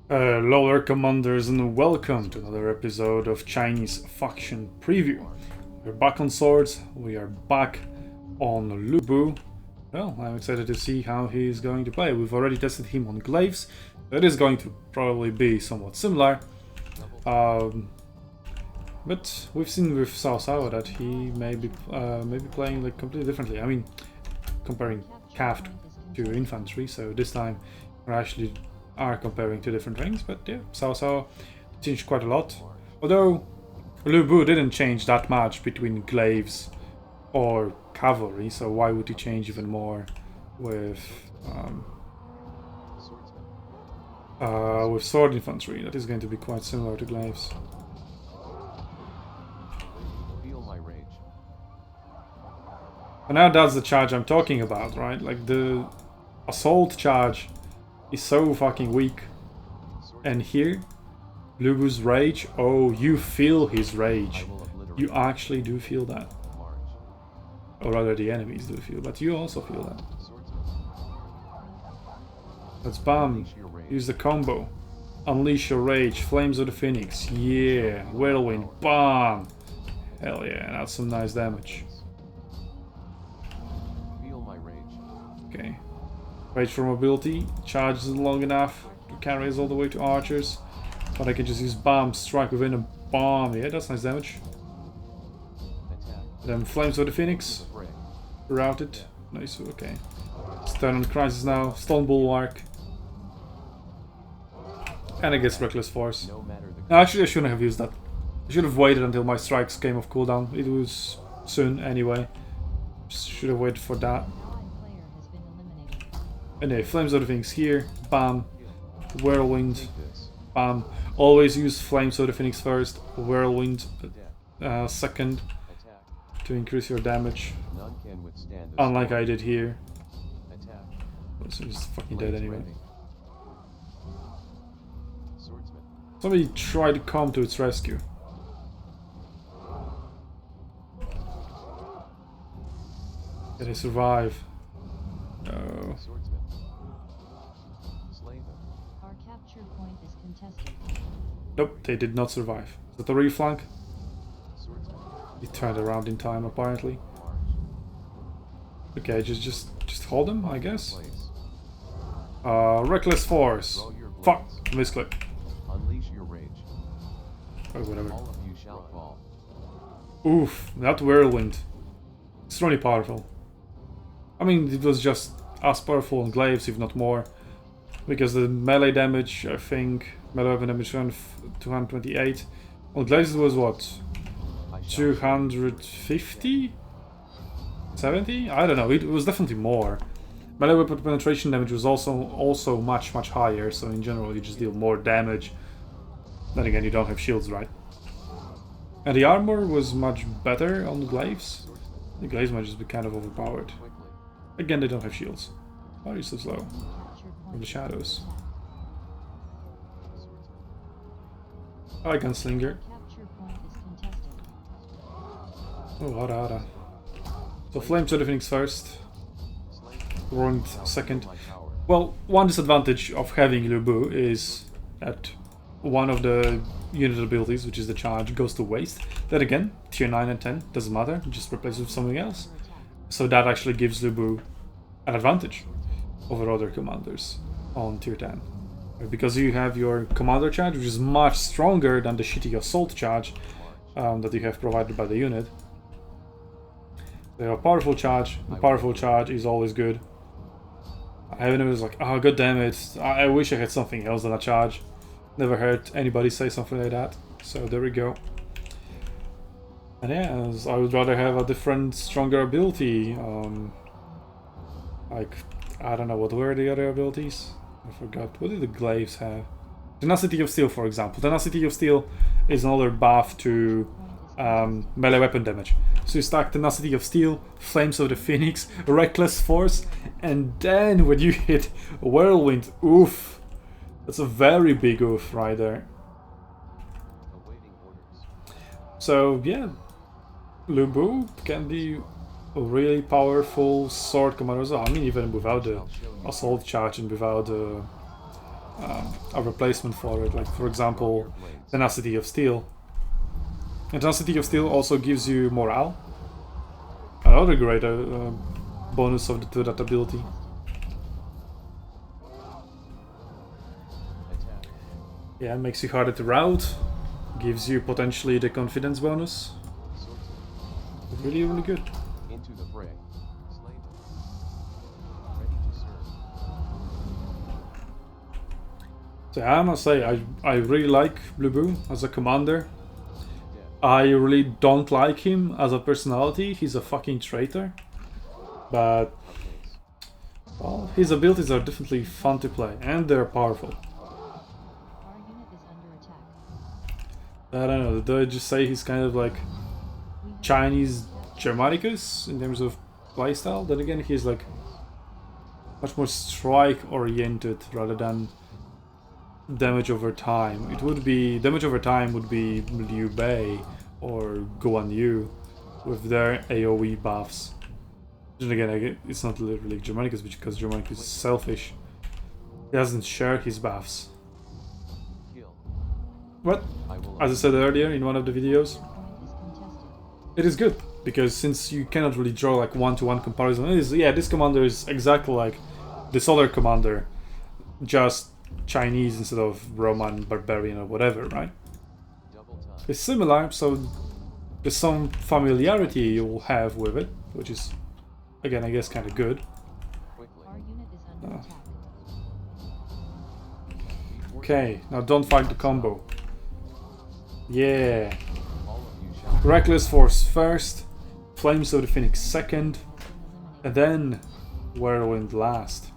Hello commanders, and welcome to another episode of Chinese Faction Preview. We're back on swords, we are back on Lu Bu. Well, I'm excited to see how he's going to play. We've already tested him on glaives, so it is going to probably be somewhat similar. But we've seen with SUNTZU that he may be playing like completely differently. I mean, comparing cav to infantry, so this time we're actually comparing two different rings, but yeah, SUNTZU changed quite a lot. Although Lu Bu didn't change that much between glaives or cavalry, so why would he change even more with sword infantry? That is going to be quite similar to glaives. And now that's the charge I'm talking about, right? Like the assault charge is so fucking weak. And here, Lu Bu's rage, oh, you feel his rage. You actually do feel that. Or rather, the enemies do feel, but you also feel that. Let's bam. Use the combo. Unleash your rage. Flames of the Phoenix. Yeah. Whirlwind. Bam. Hell yeah. That's some nice damage. Okay. Rage for mobility. Charges long enough to carry us all the way to archers. But I can just use bam. Strike within a bomb. Yeah, that's nice damage. Then Flames of the Phoenix. Routed. Nice, okay. Stun on Crisis now. Stone Bulwark. And I guess Reckless Force. No, actually I shouldn't have used that. I should have waited until my strikes came off cooldown. It was soon anyway. Should have waited for that. Anyway, Flames of the Phoenix here. Bam. Whirlwind. Bam. Always use Flames of the Phoenix first. Whirlwind second. To increase your damage. Unlike I did here. So he's fucking dead anyway. Somebody try to come to its rescue. Can they survive? No. Nope, they did not survive. Is that the reflank? He turned around in time, apparently. Okay, just hold him, I guess. Reckless Force. Fuck, misclick. Oh, whatever. Oof, that whirlwind. It's really powerful. I mean, it was just as powerful on glaives, if not more. Because the melee damage, I think, melee weapon damage 228. On glaives it was what? 250? 70? I don't know, it was definitely more. Melee weapon penetration damage was also much higher, so in general you just deal more damage. Then again, you don't have shields, right? And the armor was much better on the glaives. The glaives might just be kind of overpowered. Again, they don't have shields. Why are you so slow? From the shadows. I like Gunslinger. Oh, hada. So Flames of the Phoenix first. Roaring second. Well, one disadvantage of having Lu Bu is that one of the unit abilities, which is the charge, goes to waste. Then again, tier 9 and 10, doesn't matter, just replace it with something else. So that actually gives Lu Bu an advantage over other commanders on tier 10. Because you have your commander charge, which is much stronger than the shitty assault charge that you have provided by the unit. They have a powerful charge. A powerful charge is always good. I haven't was like, oh god damn it, I wish I had something else than a charge. Never heard anybody say something like that. So there we go. And yeah, I would rather have a different, stronger ability. Like, I don't know, what were the other abilities? I forgot. What did the glaives have? Tenacity of Steel, for example. Tenacity of Steel is another buff to melee weapon damage. So you stack Tenacity of Steel, Flames of the Phoenix, Reckless Force, and then when you hit Whirlwind, oof. That's a very big oof right there. So yeah, Lu Bu can be a really powerful sword commander as well. I mean, even without the assault charge and without the a replacement for it, like for example, Tenacity of Steel. And Tenacity of Steel also gives you morale. Another great bonus to that ability. Yeah, makes you harder to rout, gives you potentially the confidence bonus. Really, really good. Into the fray. Slay them. Ready to serve. So I must say, I really like Blue Boo as a commander. I really don't like him as a personality. He's a fucking traitor. But, well, his abilities are definitely fun to play, and they're powerful. Our unit is under attack. I don't know, did I just say he's kind of like Chinese Germanicus in terms of playstyle? Then again, he's like much more strike-oriented rather than damage over time. It would be damage over time would be Liu Bei or Guan Yu with their AoE buffs. Then again, it's not literally Germanicus because Germanicus is selfish. He doesn't share his buffs. But as I said earlier in one of the videos, it is good because since you cannot really draw like one-to-one comparison, yeah, this commander is exactly like this other commander, just Chinese instead of Roman, Barbarian, or whatever, right? It's similar, so there's some familiarity you'll have with it, which is, again, I guess kind of good. Our unit is under attack. Okay, now don't fight the combo. Yeah. Reckless Force first, Flames of the Phoenix second, and then Whirlwind last.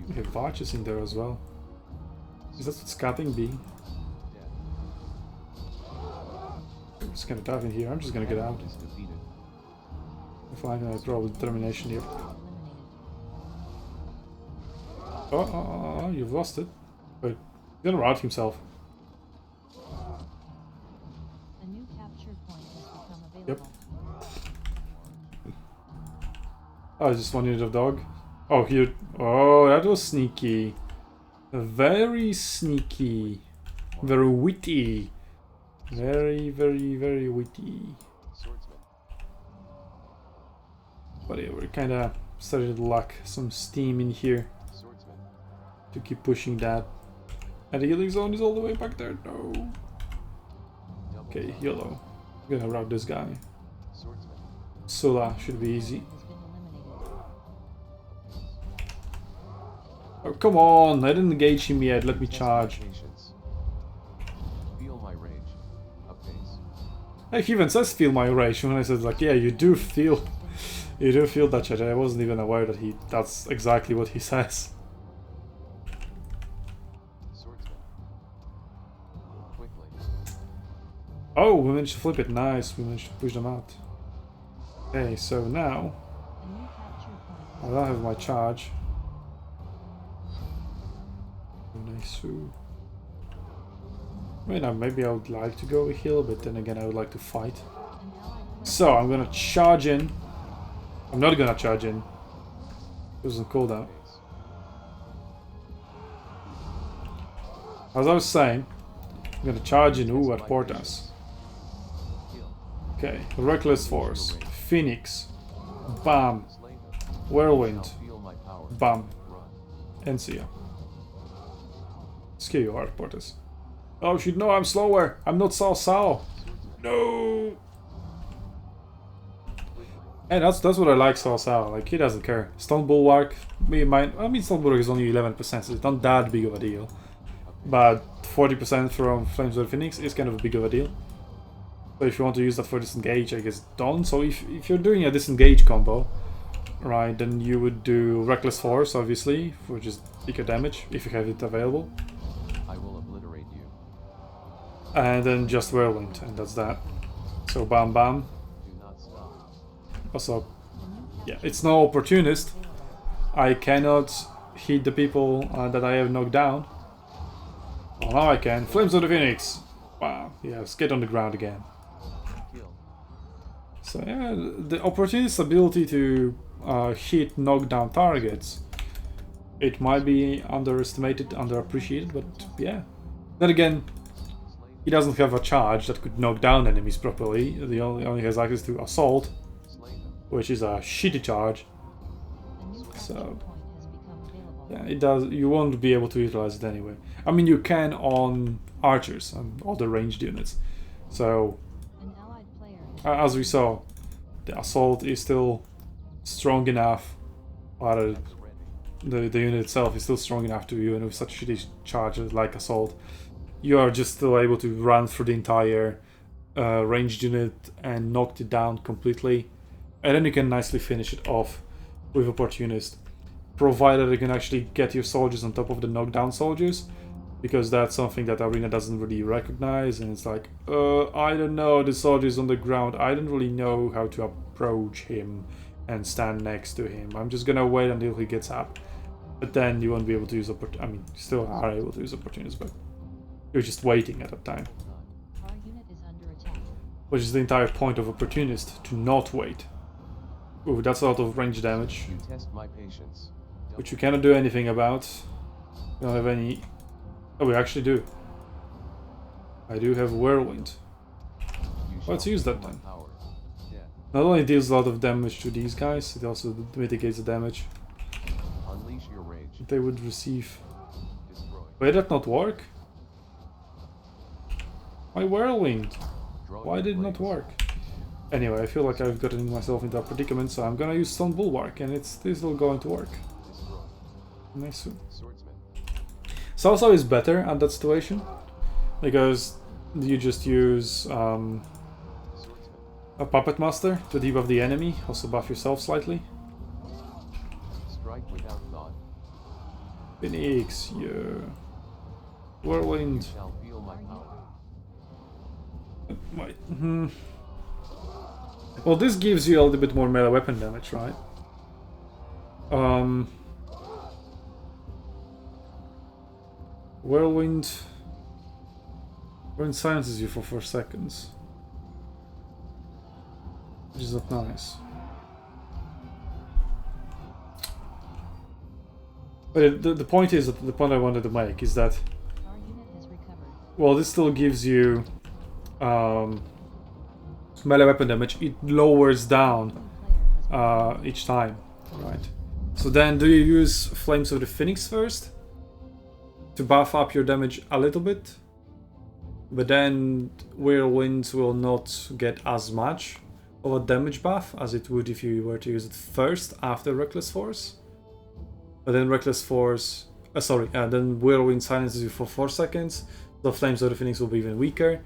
We have Varches in there as well. Is that what scouting be? I'm just gonna dive in here, I'm just gonna get out. If I can draw with determination here. Oh, you've lost it. Wait, he's gonna rout himself. A new capture point has become available. Yep. Oh, just one unit of dog. Oh, here. Oh, that was sneaky. Very sneaky. Very witty. Very, very, very witty. But yeah, we're kind of starting to lack some steam in here to keep pushing that. And the healing zone is all the way back there. No. Okay, yellow. I'm gonna route this guy. Sula should be easy. Oh, come on! I didn't engage him yet. Let me charge. Feel my rage. Updates. Hey, he even says feel my rage when I said like, yeah, you do feel that shit. I wasn't even aware that that's exactly what he says. Oh, we managed to flip it. Nice. We managed to push them out. Okay, so now I don't have my charge. Nice. I mean, maybe I would like to go a hill, but then again, I would like to fight. So I'm gonna charge in. I'm not gonna charge in. It was on cooldown. As I was saying, I'm gonna charge in. Ooh, at Portas. Okay, Reckless Force, Phoenix, bam, Whirlwind, bam, and see ya. Scare you hard, Portas. Oh shit, no, I'm slower. I'm not Sao. No. And that's what I like Sao. Like, he doesn't care. Stone Bulwark, Stone Bulwark is only 11%, so it's not that big of a deal. But 40% from Flames of the Phoenix is kind of a big of a deal. So if you want to use that for disengage, I guess don't. So if you're doing a disengage combo, right, then you would do Reckless Force, obviously, for just bigger damage, if you have it available. I will obliterate you. And then just Whirlwind, and that's that. So bam bam. Do not stop. Also, yeah, it's no opportunist. I cannot hit the people that I have knocked down. Well, now I can. Flames of the Phoenix! Wow, yes, get on the ground again. So yeah, the opportunist ability to hit knockdown targets It might be underestimated, underappreciated, but yeah. Then again, he doesn't have a charge that could knock down enemies properly. He only has access to assault, which is a shitty charge. A new capture So point has become available. yeah, it does. You won't be able to utilize it anyway. I mean, you can on archers and other ranged units. So An allied player has as we saw, the assault is still strong enough, or the unit itself is still strong enough to, even with such shitty charges like assault, you are just still able to run through the entire ranged unit and knock it down completely, and then you can nicely finish it off with opportunist, provided you can actually get your soldiers on top of the knockdown soldiers, because that's something that arena doesn't really recognize, and it's like, I don't know, the soldier's on the ground, I don't really know how to approach him and stand next to him, I'm just gonna wait until he gets up. But then you won't be able to use I mean, you still are able to use opportunists, but you're just waiting at that time. Our unit is under attack. Which is the entire point of opportunist, to not wait. Ooh, that's a lot of range damage, You test my patience. which you cannot do anything about. We don't have any... Oh, we actually do. I do have Whirlwind. Let's use that then. Yeah. Not only deals a lot of damage to these guys, it also mitigates the damage Unleash your rage. that they would receive. Destroy. Wait, that not work? My Whirlwind! Draw Why your did it not blades. work? Anyway, I feel like I've gotten myself into a predicament, so I'm gonna use Stone Bulwark, and it's still going to work. Destroy. Nice. Swordsman. Salsa is better at that situation, because you just use Swordsman. a Puppet Master to debuff the enemy, also buff yourself slightly. Strike without thought. Phoenix, yeah. You Whirlwind. shall feel my power. Wait. Well, this gives you a little bit more melee weapon damage, right? Whirlwind silences you for 4 seconds, which is not nice. But the point is that the point I wanted to make is that, Our unit has recovered. well, this still gives you melee weapon damage. It lowers down Player has each time, right? So then, do you use Flames of the Phoenix first to buff up your damage a little bit? But then Whirlwind will not get as much of a damage buff as it would if you were to use it first after Reckless Force. But then Reckless Force, then Whirlwind silences you for 4 seconds. The Flames of the Phoenix will be even weaker.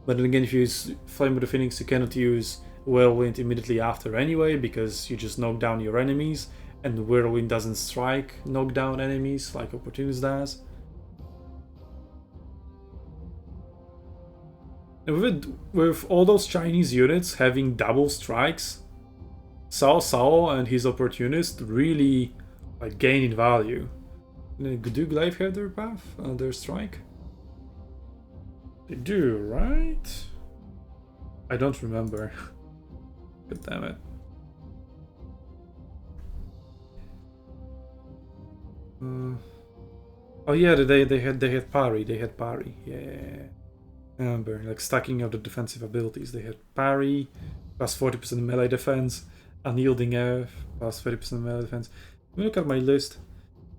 But then again, if you use Flame of the Phoenix, you cannot use Whirlwind immediately after anyway, because you just knock down your enemies, and Whirlwind doesn't strike knock down enemies like Opportunist does. And with all those Chinese units having double strikes, Cao Cao and his Opportunist really gain in value. Do Glaive have their buff, their strike? They do, right? I don't remember. God damn it. Oh yeah, they had parry. They had parry. Yeah, I remember, like stacking of the defensive abilities. They had parry, plus 40% melee defense, unyielding F, plus 30% melee defense. Let me look at my list.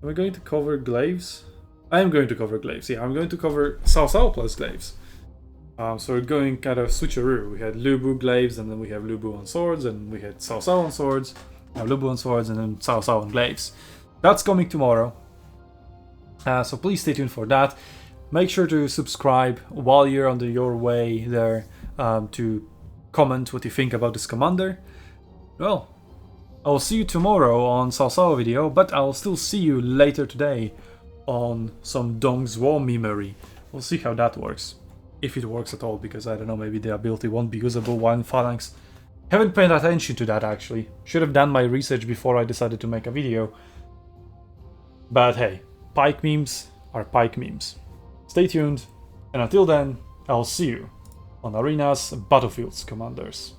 Am I going to cover glaives? I am going to cover glaives. Yeah, I'm going to cover Cao Cao plus glaives. So we're going kind of switcheroo. We had Lu Bu glaives, and then we have Lu Bu on swords, and we had Cao Cao on swords, now Lu Bu on swords, and then Cao Cao on glaives. That's coming tomorrow. So please stay tuned for that. Make sure to subscribe while you're on your way there, to comment what you think about this commander. Well, I will see you tomorrow on Cao Cao video, but I'll still see you later today on some Dong's War memory. We'll see how that works. If it works at all, because I don't know, maybe the ability won't be usable while in Phalanx. Haven't paid attention to that actually. Should have done my research before I decided to make a video. But hey, Pike memes are Pike memes. Stay tuned, and until then, I'll see you on Arena's Battlefields, Commanders.